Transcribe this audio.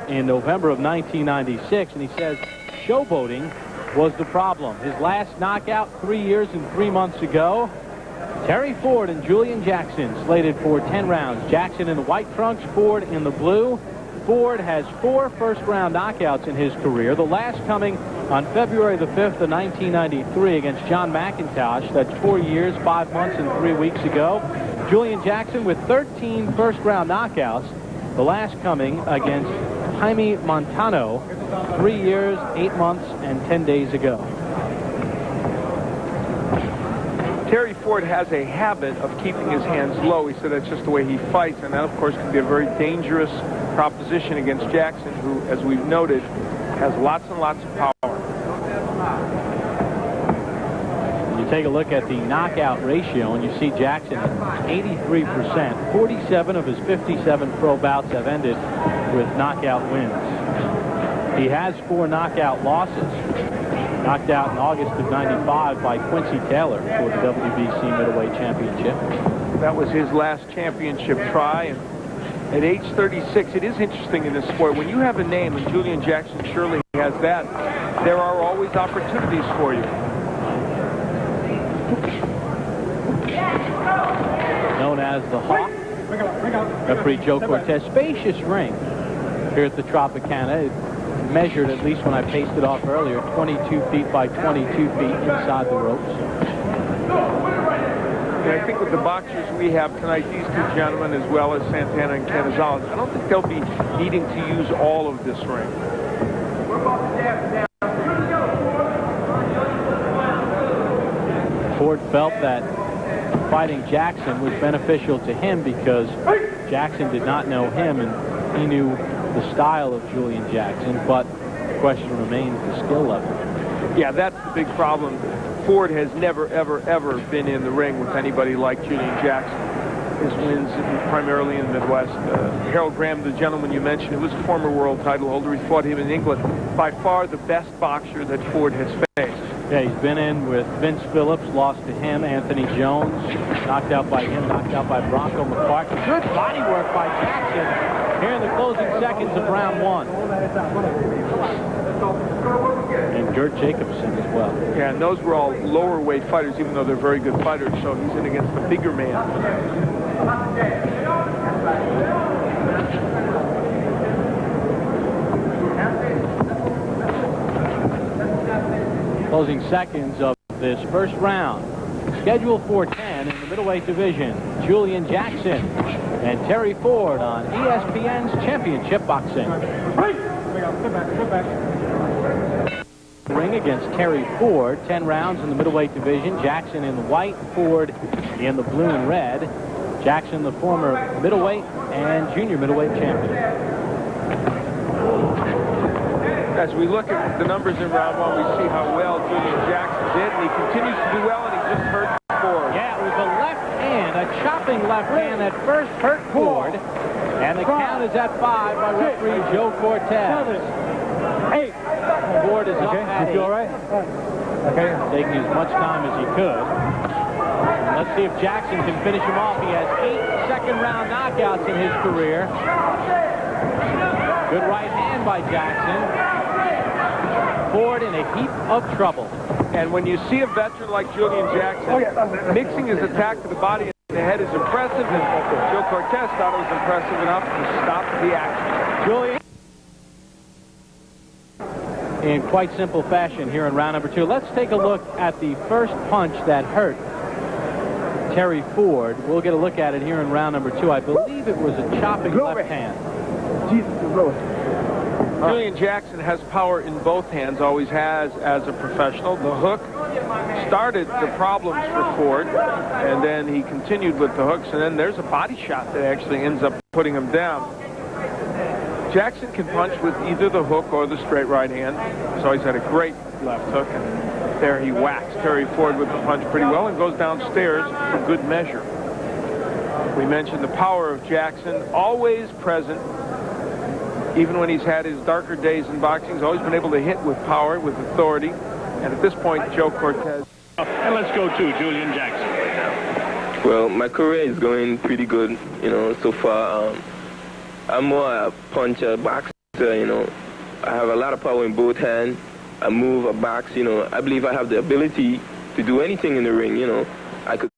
in November of 1996, and he says showboating was the problem. His last knockout 3 years and 3 months ago. Terry Ford and Julian Jackson slated for 10 rounds. Jackson in the white trunks, Ford in the blue. Ford has 4 first-round knockouts in his career, the last coming on February the 5th of 1993 against John McIntosh. That's 4 years, 5 months, and 3 weeks ago. Julian Jackson with 13 first-round knockouts, the last coming against Jaime Montano 3 years, 8 months, and 10 days ago. Terry Ford has a habit of keeping his hands low. He said that's just the way he fights, and that, of course, can be a very dangerous proposition against Jackson, who, as we've noted, has lots and lots of power. You take a look at the knockout ratio, and you see Jackson at 83%. 47 of his 57 pro bouts have ended with knockout wins. He has 4 knockout losses. Knocked out in August of '95 by Quincy Taylor for the WBC middleweight championship. That was his last championship try. And at age 36, it is interesting in this sport. When you have a name, and Julian Jackson surely has that, there are always opportunities for you. Known as the Hawk, referee Joe Cortez. Spacious ring here at the Tropicana. Measured, at least when I paced it off earlier, 22 feet by 22 feet inside the ropes. And I think with the boxers we have tonight, these 2 gentlemen, as well as Santana and Canizales, I don't think they'll be needing to use all of this ring. Ford felt that fighting Jackson was beneficial to him because Jackson did not know him, and he knew the style of Julian Jackson, but the question remains the skill level. Yeah, that's the big problem. Ford has never, ever, ever been in the ring with anybody like Julian Jackson. His wins primarily in the Midwest. Harold Graham, the gentleman you mentioned, who was a former world title holder, he fought him in England. By far the best boxer that Ford has faced. Yeah, he's been in with Vince Phillips, lost to him. Anthony Jones, knocked out by him, knocked out by Bronco McCarthy. Good body work by Jackson here in the closing seconds of round 1. And Gert Jacobson as well. Yeah, and those were all lower weight fighters, even though they're very good fighters, so he's in against the bigger man. Closing seconds of this first round. Scheduled for 10 in the middleweight division. Julian Jackson and Terry Ford on ESPN's Championship Boxing. Ring against Terry Ford. 10 rounds in the middleweight division. Jackson in the white, Ford in the blue and red. Jackson, the former middleweight and junior middleweight champion. As we look at the numbers in round 1, we see how well Julian Jackson did, and he continues to do well, and he just hurt Ford. Yeah, it was a left hand, a chopping left hand that first hurt Ford, and the count is at 5 by referee Joe Cortez. 8. Ford is up at 8. You feel all right? Okay. Taking as much time as he could. And let's see if Jackson can finish him off. He has 8 second-round knockouts in his career. Good right hand by Jackson. Ford in a heap of trouble. And when you see a veteran like Julian Jackson, mixing his attack to the body and the head is impressive, and Joe Cortez thought it was impressive enough to stop the action. Julian, in quite simple fashion here in round number 2. Let's take a look at the first punch that hurt Terry Ford. We'll get a look at it here in round number 2. I believe it was a chopping left hand. Julian Jackson has power in both hands, always has as a professional. The hook started the problems for Ford, and then he continued with the hooks, and then there's a body shot that actually ends up putting him down. Jackson can punch with either the hook or the straight right hand. He's always had a great left hook, and there he whacks Terry Ford with the punch pretty well and goes downstairs for good measure. We mentioned the power of Jackson, always present. Even when he's had his darker days in boxing, he's always been able to hit with power, with authority. And at this point, Joe Cortez. And let's go to Julian Jackson. Well, my career is going pretty good, you know, so far. I'm more a puncher, boxer, You know, I have a lot of power in both hands. I move, I box, you know. I believe I have the ability to do anything in the ring, you know. I could